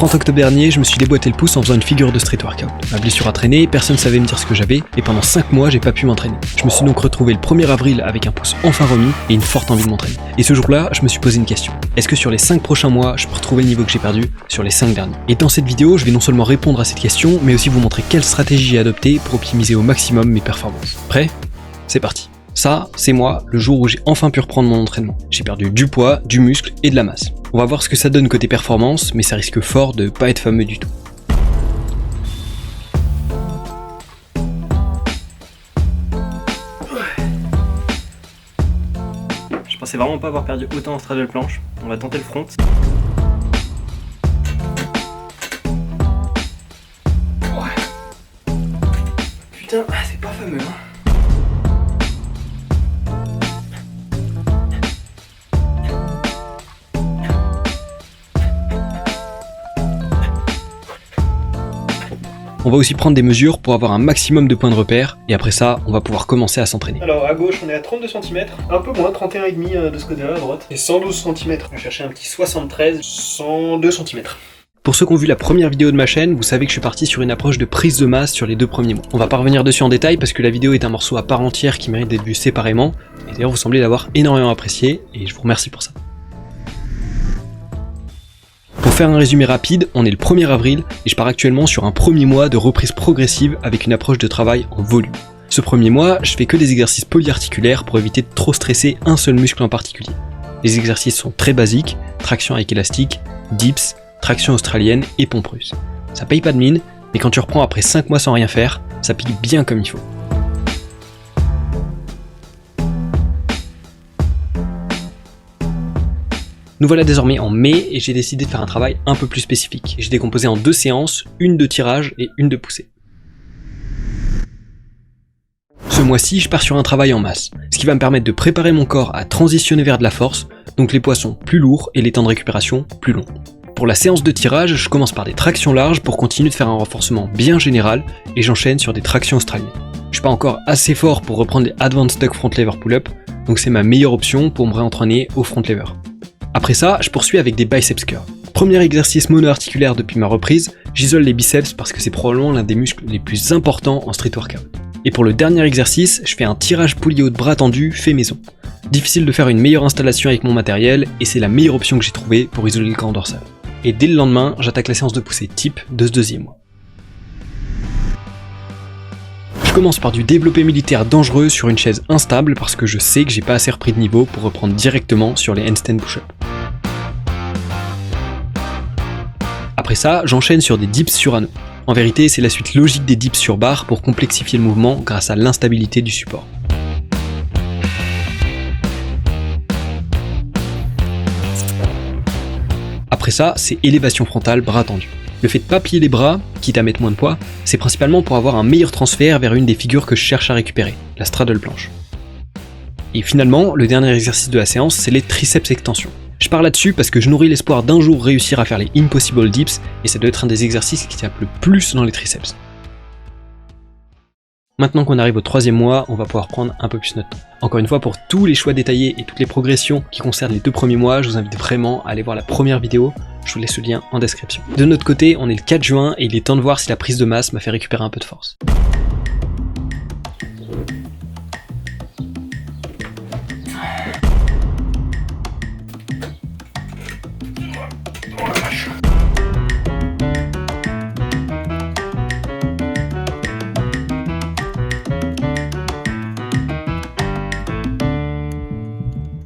30 octobre dernier, je me suis déboîté le pouce en faisant une figure de street workout. Ma blessure a traîné, personne savait me dire ce que j'avais, et pendant 5 mois, j'ai pas pu m'entraîner. Je me suis donc retrouvé le 1er avril avec un pouce enfin remis et une forte envie de m'entraîner. Et ce jour-là, je me suis posé une question. Est-ce que sur les 5 prochains mois, je peux retrouver le niveau que j'ai perdu sur les 5 derniers? Et dans cette vidéo, je vais non seulement répondre à cette question, mais aussi vous montrer quelle stratégie j'ai adoptée pour optimiser au maximum mes performances. Prêt? C'est parti. Ça, c'est moi, le jour où j'ai enfin pu reprendre mon entraînement. J'ai perdu du poids, du muscle et de la masse. On va voir ce que ça donne côté performance, mais ça risque fort de pas être fameux du tout. Je pensais vraiment pas avoir perdu autant en straddle planche. On va tenter le front. Putain, c'est pas fameux, hein. On va aussi prendre des mesures pour avoir un maximum de points de repère, et après ça, on va pouvoir commencer à s'entraîner. Alors à gauche, on est à 32 cm, un peu moins, 31,5 de ce côté-là à droite, et 112 cm. On va chercher un petit 73, 102 cm. Pour ceux qui ont vu la première vidéo de ma chaîne, vous savez que je suis parti sur une approche de prise de masse sur les 2 premiers mois. On va pas revenir dessus en détail parce que la vidéo est un morceau à part entière qui mérite d'être vu séparément, et d'ailleurs vous semblez l'avoir énormément apprécié, et je vous remercie pour ça. Pour faire un résumé rapide, on est le 1er avril et je pars actuellement sur un premier mois de reprise progressive avec une approche de travail en volume. Ce premier mois, je fais que des exercices polyarticulaires pour éviter de trop stresser un seul muscle en particulier. Les exercices sont très basiques, traction avec élastique, dips, traction australienne et pompe russe. Ça paye pas de mine, mais quand tu reprends après 5 mois sans rien faire, ça pique bien comme il faut. Nous voilà désormais en mai et j'ai décidé de faire un travail un peu plus spécifique. J'ai décomposé en 2 séances, une de tirage et une de poussée. Ce mois-ci, je pars sur un travail en masse, ce qui va me permettre de préparer mon corps à transitionner vers de la force, donc les poids sont plus lourds et les temps de récupération plus longs. Pour la séance de tirage, je commence par des tractions larges pour continuer de faire un renforcement bien général et j'enchaîne sur des tractions australiennes. Je suis pas encore assez fort pour reprendre les Advanced Duck Front Lever Pull-up, donc c'est ma meilleure option pour me réentraîner au front lever. Après ça, je poursuis avec des biceps curls. Premier exercice mono-articulaire depuis ma reprise, j'isole les biceps parce que c'est probablement l'un des muscles les plus importants en street workout. Et pour le dernier exercice, je fais un tirage poulie haut de bras tendu fait maison. Difficile de faire une meilleure installation avec mon matériel et c'est la meilleure option que j'ai trouvée pour isoler le grand dorsal. Et dès le lendemain, j'attaque la séance de poussée type de ce 2e mois. Je commence par du développé militaire dangereux sur une chaise instable parce que je sais que j'ai pas assez repris de niveau pour reprendre directement sur les handstand push-up. Après ça, j'enchaîne sur des dips sur anneau. En vérité, c'est la suite logique des dips sur barre pour complexifier le mouvement grâce à l'instabilité du support. Après ça, c'est élévation frontale bras tendu. Le fait de pas plier les bras, quitte à mettre moins de poids, c'est principalement pour avoir un meilleur transfert vers une des figures que je cherche à récupérer, la straddle planche. Et finalement, le dernier exercice de la séance, c'est les triceps extensions. Je pars là-dessus parce que je nourris l'espoir d'un jour réussir à faire les Impossible Dips, et ça doit être un des exercices qui tape le plus dans les triceps. Maintenant qu'on arrive au 3e mois, on va pouvoir prendre un peu plus notre temps. Encore une fois, pour tous les choix détaillés et toutes les progressions qui concernent les 2 premiers mois, je vous invite vraiment à aller voir la première vidéo, je vous laisse le lien en description. De notre côté, on est le 4 juin et il est temps de voir si la prise de masse m'a fait récupérer un peu de force.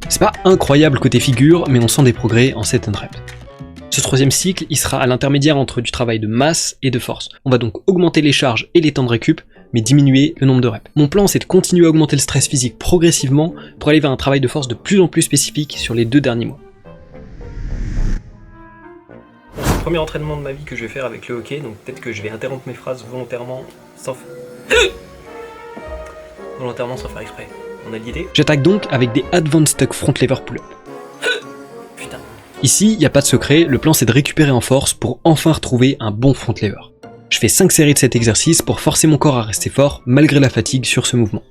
C'est pas incroyable côté figure, mais on sent des progrès en set and reps. Ce 3e cycle, il sera à l'intermédiaire entre du travail de masse et de force. On va donc augmenter les charges et les temps de récup, mais diminuer le nombre de reps. Mon plan, c'est de continuer à augmenter le stress physique progressivement pour aller vers un travail de force de plus en plus spécifique sur les 2 derniers mois. C'est le premier entraînement de ma vie que je vais faire avec le hockey, donc peut-être que je vais interrompre mes phrases volontairement sans faire exprès. On a l'idée. J'attaque donc avec des Advanced Duck Front Lever Pull-up. Putain. Ici, il n'y a pas de secret, le plan c'est de récupérer en force pour enfin retrouver un bon front lever. Je fais 5 séries de cet exercice pour forcer mon corps à rester fort malgré la fatigue sur ce mouvement.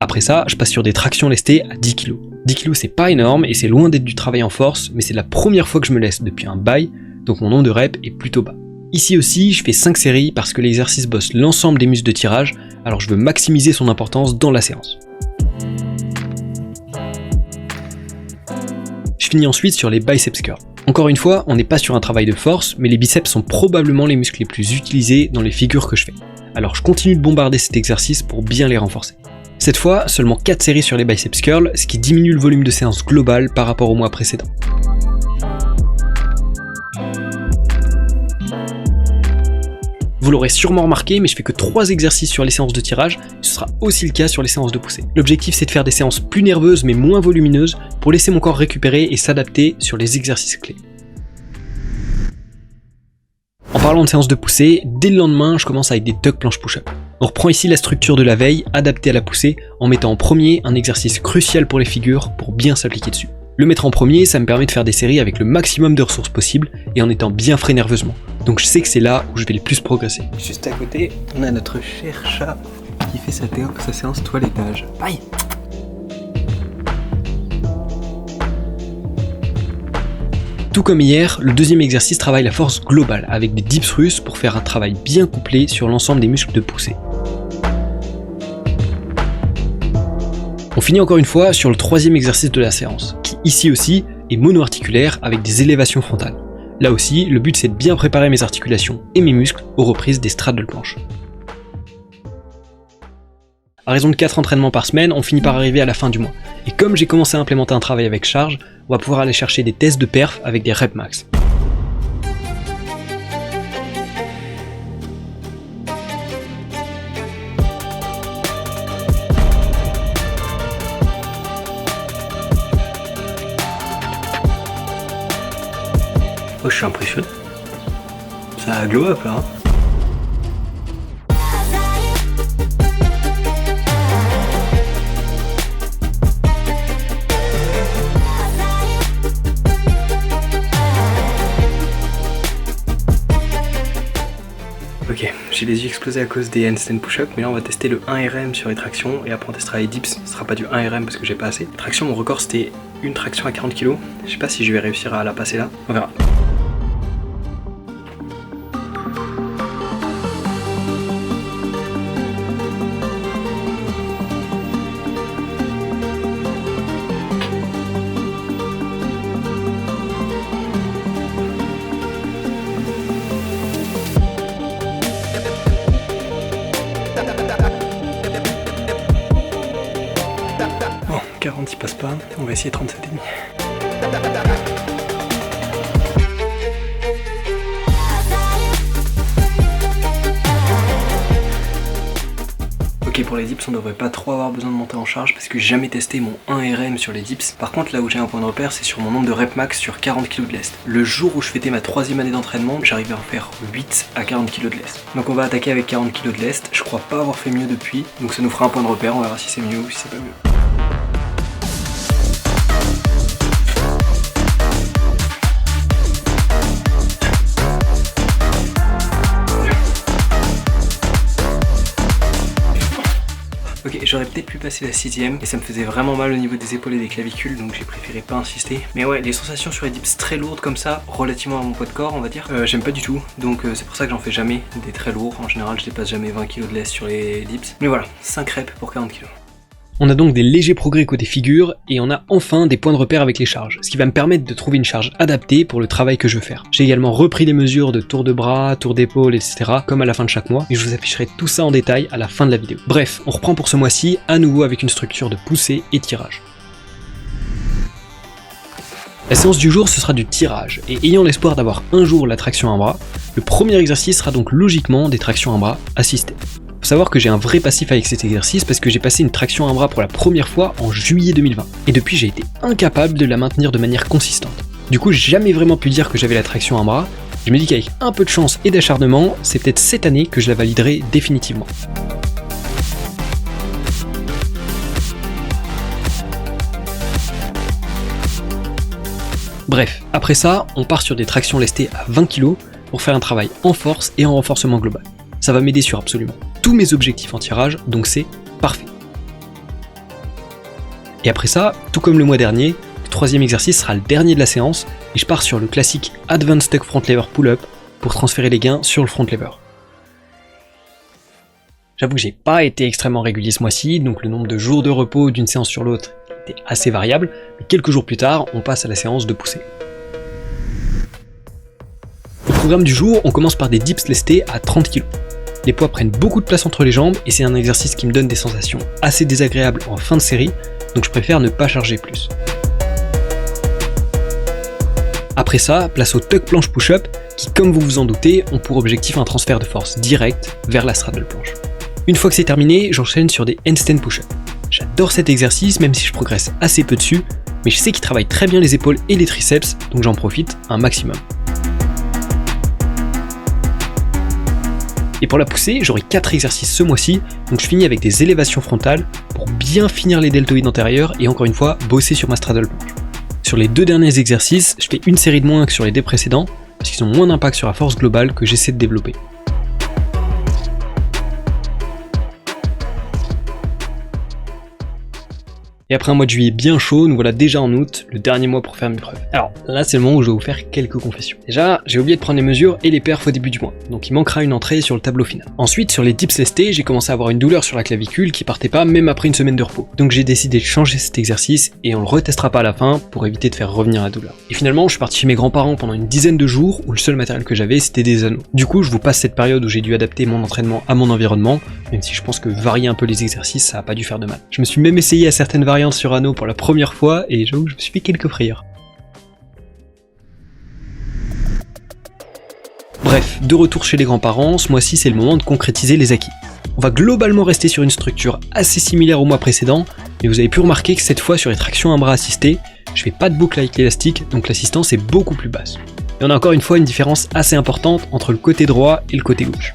Après ça, je passe sur des tractions lestées à 10 kg. 10 kg c'est pas énorme et c'est loin d'être du travail en force, mais c'est la première fois que je me leste depuis un bail, donc mon nombre de reps est plutôt bas. Ici aussi, je fais 5 séries parce que l'exercice bosse l'ensemble des muscles de tirage, alors je veux maximiser son importance dans la séance. Je finis ensuite sur les biceps curls. Encore une fois, on n'est pas sur un travail de force, mais les biceps sont probablement les muscles les plus utilisés dans les figures que je fais. Alors je continue de bombarder cet exercice pour bien les renforcer. Cette fois, seulement 4 séries sur les biceps curls, ce qui diminue le volume de séance global par rapport au mois précédent. Vous l'aurez sûrement remarqué, mais je fais que 3 exercices sur les séances de tirage, et ce sera aussi le cas sur les séances de poussée. L'objectif c'est de faire des séances plus nerveuses mais moins volumineuses pour laisser mon corps récupérer et s'adapter sur les exercices clés. En parlant de séances de poussée, dès le lendemain, je commence avec des tuck planche push-up. On reprend ici la structure de la veille, adaptée à la poussée, en mettant en premier un exercice crucial pour les figures pour bien s'appliquer dessus. Le mettre en premier, ça me permet de faire des séries avec le maximum de ressources possibles et en étant bien frais nerveusement. Donc je sais que c'est là où je vais le plus progresser. Juste à côté, on a notre cher chat qui fait sa séance toilettage. Aïe! Tout comme hier, le deuxième exercice travaille la force globale avec des dips russes pour faire un travail bien couplé sur l'ensemble des muscles de poussée. On finit encore une fois sur le troisième exercice de la séance, qui ici aussi est monoarticulaire avec des élévations frontales. Là aussi, le but c'est de bien préparer mes articulations et mes muscles aux reprises des straddle planches. À raison de 4 entraînements par semaine, on finit par arriver à la fin du mois. Et comme j'ai commencé à implémenter un travail avec charge, on va pouvoir aller chercher des tests de perf avec des reps max. Oh, je suis impressionné. Ça glow up là. Ok, j'ai les yeux explosés à cause des handstand push-up, mais là on va tester le 1RM sur les tractions et après on testera les dips. Ce sera pas du 1RM parce que j'ai pas assez. Traction, mon record c'était une traction à 40 kg. Je sais pas si je vais réussir à la passer là. On verra. Bon, 40 il passe pas, on va essayer 37,5. Ok, pour les dips on devrait pas trop avoir besoin de monter en charge parce que j'ai jamais testé mon 1RM sur les dips. Par contre là où j'ai un point de repère c'est sur mon nombre de reps max sur 40 kg de lest. Le jour où je fêtais ma 3e année d'entraînement, j'arrivais à en faire 8 à 40 kg de lest. Donc on va attaquer avec 40 kg de lest, je crois pas avoir fait mieux depuis, donc ça nous fera un point de repère, on verra si c'est mieux ou si c'est pas mieux. Ok, j'aurais peut-être pu passer la 6ème et ça me faisait vraiment mal au niveau des épaules et des clavicules donc j'ai préféré pas insister. Mais ouais, les sensations sur les dips très lourdes comme ça, relativement à mon poids de corps on va dire, j'aime pas du tout. Donc c'est pour ça que j'en fais jamais des très lourds. En général je dépasse jamais 20 kg de lest sur les dips. Mais voilà, 5 reps pour 40 kg. On a donc des légers progrès côté figure et on a enfin des points de repère avec les charges, ce qui va me permettre de trouver une charge adaptée pour le travail que je veux faire. J'ai également repris des mesures de tour de bras, tour d'épaule, etc. comme à la fin de chaque mois et je vous afficherai tout ça en détail à la fin de la vidéo. Bref, on reprend pour ce mois-ci à nouveau avec une structure de poussée et tirage. La séance du jour ce sera du tirage et ayant l'espoir d'avoir un jour la traction à un bras, le premier exercice sera donc logiquement des tractions à un bras assistées. Faut savoir que j'ai un vrai passif avec cet exercice parce que j'ai passé une traction à un bras pour la première fois en juillet 2020. Et depuis j'ai été incapable de la maintenir de manière consistante. Du coup j'ai jamais vraiment pu dire que j'avais la traction à un bras. Je me dis qu'avec un peu de chance et d'acharnement, c'est peut-être cette année que je la validerai définitivement. Bref, après ça, on part sur des tractions lestées à 20 kg pour faire un travail en force et en renforcement global. Ça va m'aider sur absolument tous mes objectifs en tirage, donc c'est parfait. Et après ça, tout comme le mois dernier, le troisième exercice sera le dernier de la séance, et je pars sur le classique Advanced Tuck Front Lever Pull-Up pour transférer les gains sur le front lever. J'avoue que j'ai pas été extrêmement régulier ce mois-ci, donc le nombre de jours de repos d'une séance sur l'autre était assez variable, mais quelques jours plus tard, on passe à la séance de poussée. Au programme du jour, on commence par des dips lestés à 30 kg. Les poids prennent beaucoup de place entre les jambes et c'est un exercice qui me donne des sensations assez désagréables en fin de série, donc je préfère ne pas charger plus. Après ça, place au tuck planche push-up qui, comme vous vous en doutez, ont pour objectif un transfert de force direct vers la straddle planche. Une fois que c'est terminé, j'enchaîne sur des handstand push-up. J'adore cet exercice même si je progresse assez peu dessus, mais je sais qu'il travaille très bien les épaules et les triceps, donc j'en profite un maximum. Et pour la poussée, j'aurai 4 exercices ce mois-ci, donc je finis avec des élévations frontales pour bien finir les deltoïdes antérieurs et encore une fois bosser sur ma straddle planche. Sur les 2 derniers exercices, je fais une série de moins que sur les 2 précédents, parce qu'ils ont moins d'impact sur la force globale que j'essaie de développer. Et après un mois de juillet bien chaud, nous voilà déjà en août, le dernier mois pour faire mes preuves. Alors là c'est le moment où je vais vous faire quelques confessions. Déjà, j'ai oublié de prendre les mesures et les perfs au début du mois, donc il manquera une entrée sur le tableau final. Ensuite, sur les dips lestés, j'ai commencé à avoir une douleur sur la clavicule qui partait pas même après une semaine de repos. Donc j'ai décidé de changer cet exercice et on le retestera pas à la fin pour éviter de faire revenir la douleur. Et finalement, je suis parti chez mes grands-parents pendant une dizaine de jours où le seul matériel que j'avais c'était des anneaux. Du coup, je vous passe cette période où j'ai dû adapter mon entraînement à mon environnement, même si je pense que varier un peu les exercices, ça a pas dû faire de mal. Je me suis même essayé à certaines variantes sur anneaux pour la première fois et j'avoue que je me suis fait quelques frayeurs. Bref, de retour chez les grands-parents, ce mois-ci c'est le moment de concrétiser les acquis. On va globalement rester sur une structure assez similaire au mois précédent, mais vous avez pu remarquer que cette fois sur les tractions à bras assistés, je fais pas de boucle avec l'élastique, donc l'assistance est beaucoup plus basse. Et on a encore une fois une différence assez importante entre le côté droit et le côté gauche.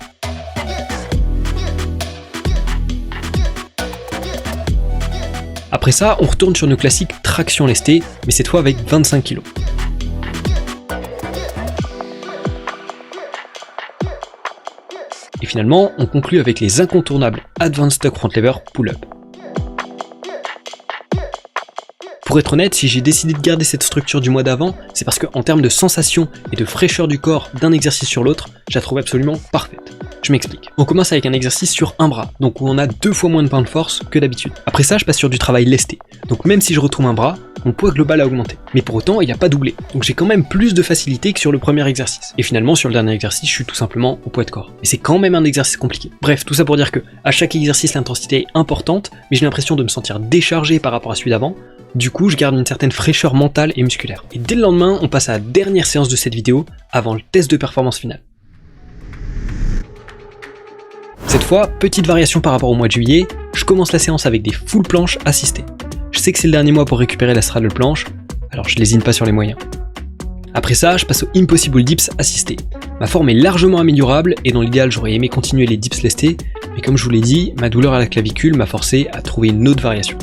Après ça, on retourne sur nos classiques tractions lestées, mais cette fois avec 25 kg. Et finalement, on conclut avec les incontournables Advanced Tuck Front Lever Pull-Up. Pour être honnête, si j'ai décidé de garder cette structure du mois d'avant, c'est parce qu'en termes de sensation et de fraîcheur du corps d'un exercice sur l'autre, je la trouve absolument parfaite. Je m'explique. On commence avec un exercice sur un bras, donc où on a 2 fois moins de points de force que d'habitude. Après ça, je passe sur du travail lesté. Donc même si je retrouve un bras, mon poids global a augmenté. Mais pour autant, il n'a pas doublé. Donc j'ai quand même plus de facilité que sur le premier exercice. Et finalement, sur le dernier exercice, je suis tout simplement au poids de corps. Mais c'est quand même un exercice compliqué. Bref, tout ça pour dire que à chaque exercice, l'intensité est importante, mais j'ai l'impression de me sentir déchargé par rapport à celui d'avant. Du coup, je garde une certaine fraîcheur mentale et musculaire. Et dès le lendemain, on passe à la dernière séance de cette vidéo, avant le test de performance finale. Cette fois, petite variation par rapport au mois de juillet, je commence la séance avec des full planches assistées. Je sais que c'est le dernier mois pour récupérer la straddle planche, alors je lésine pas sur les moyens. Après ça, je passe au Impossible Dips assisté. Ma forme est largement améliorable et dans l'idéal j'aurais aimé continuer les dips lestés, mais comme je vous l'ai dit, ma douleur à la clavicule m'a forcé à trouver une autre variation.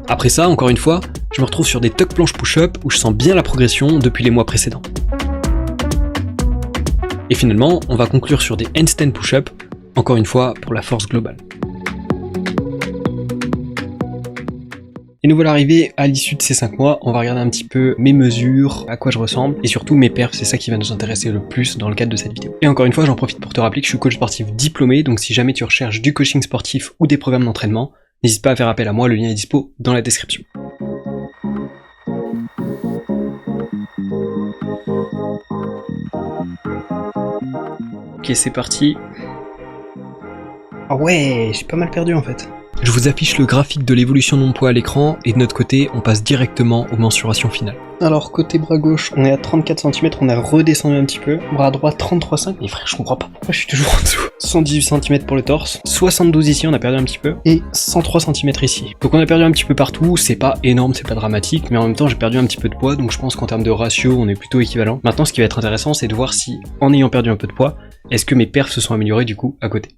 Après ça, encore une fois, je me retrouve sur des tuck planches push-up où je sens bien la progression depuis les mois précédents. Et finalement, on va conclure sur des handstand push-up, encore une fois pour la force globale. Et nous voilà arrivés à l'issue de ces 5 mois, on va regarder un petit peu mes mesures, à quoi je ressemble, et surtout mes perfs, c'est ça qui va nous intéresser le plus dans le cadre de cette vidéo. Et encore une fois, j'en profite pour te rappeler que je suis coach sportif diplômé, donc si jamais tu recherches du coaching sportif ou des programmes d'entraînement, n'hésite pas à faire appel à moi, le lien est dispo dans la description. Ok, c'est parti. Ah ouais, j'ai pas mal perdu en fait. Je vous affiche le graphique de l'évolution de mon poids à l'écran, et de notre côté, on passe directement aux mensurations finales. Alors, côté bras gauche, on est à 34 cm, on a redescendu un petit peu. Bras droit, 33,5. Mais frère, je comprends pas pourquoi je suis toujours en dessous. 118 cm pour le torse, 72 ici, on a perdu un petit peu, et 103 cm ici. Donc on a perdu un petit peu partout, c'est pas énorme, c'est pas dramatique, mais en même temps j'ai perdu un petit peu de poids, donc je pense qu'en termes de ratio, on est plutôt équivalent. Maintenant, ce qui va être intéressant, c'est de voir si, en ayant perdu un peu de poids, est-ce que mes perfs se sont améliorés du coup à côté.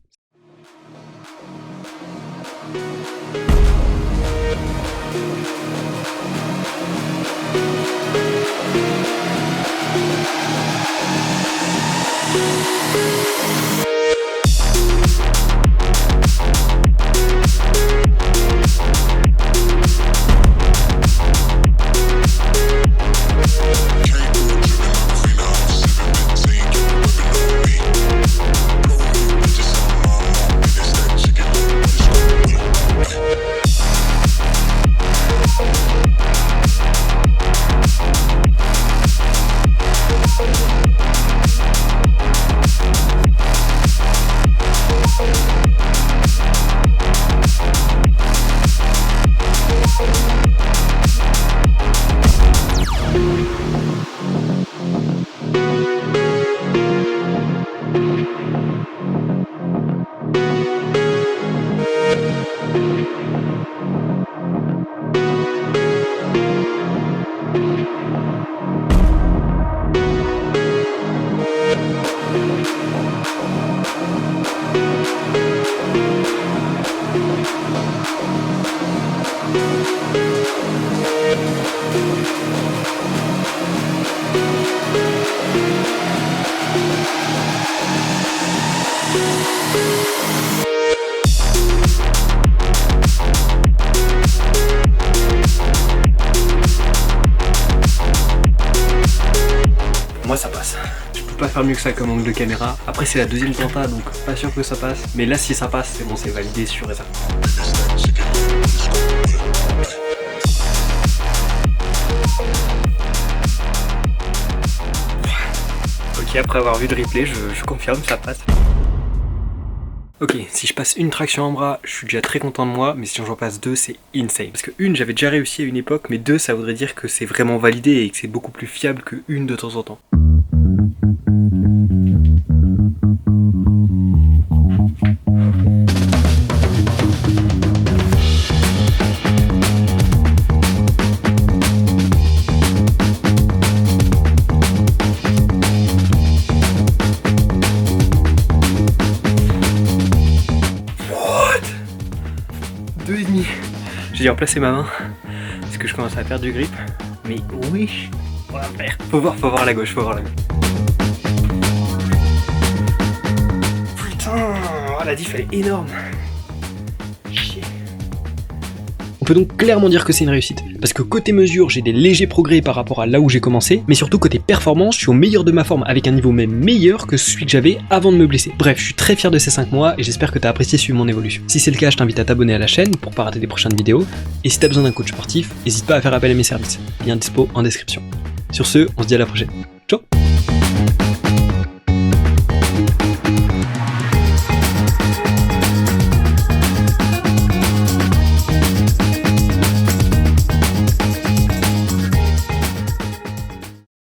moi ça passe. Je peux pas faire mieux que ça comme angle de caméra. Après c'est la deuxième tenta donc pas sûr que ça passe. Mais là si ça passe c'est bon, c'est validé sûr et certain. Ok, après avoir vu le replay, je confirme, ça passe. Ok, si je passe une traction en bras, je suis déjà très content de moi, mais si j'en passe deux, c'est insane. Parce que une, j'avais déjà réussi à une époque, mais deux, ça voudrait dire que c'est vraiment validé et que c'est beaucoup plus fiable que une de temps en temps. J'ai dû replacer ma main parce que je commence à perdre du grip. Mais oui, on va faire. Faut voir la gauche, faut voir la gauche. Putain, la diff elle est énorme. On peut donc clairement dire que c'est une réussite, parce que côté mesure, j'ai des légers progrès par rapport à là où j'ai commencé, mais surtout côté performance, je suis au meilleur de ma forme avec un niveau même meilleur que celui que j'avais avant de me blesser. Bref, je suis très fier de ces 5 mois et j'espère que t'as apprécié suivre mon évolution. Si c'est le cas, je t'invite à t'abonner à la chaîne pour pas rater des prochaines vidéos, et si t'as besoin d'un coach sportif, n'hésite pas à faire appel à mes services, lien dispo en description. Sur ce, on se dit à la prochaine.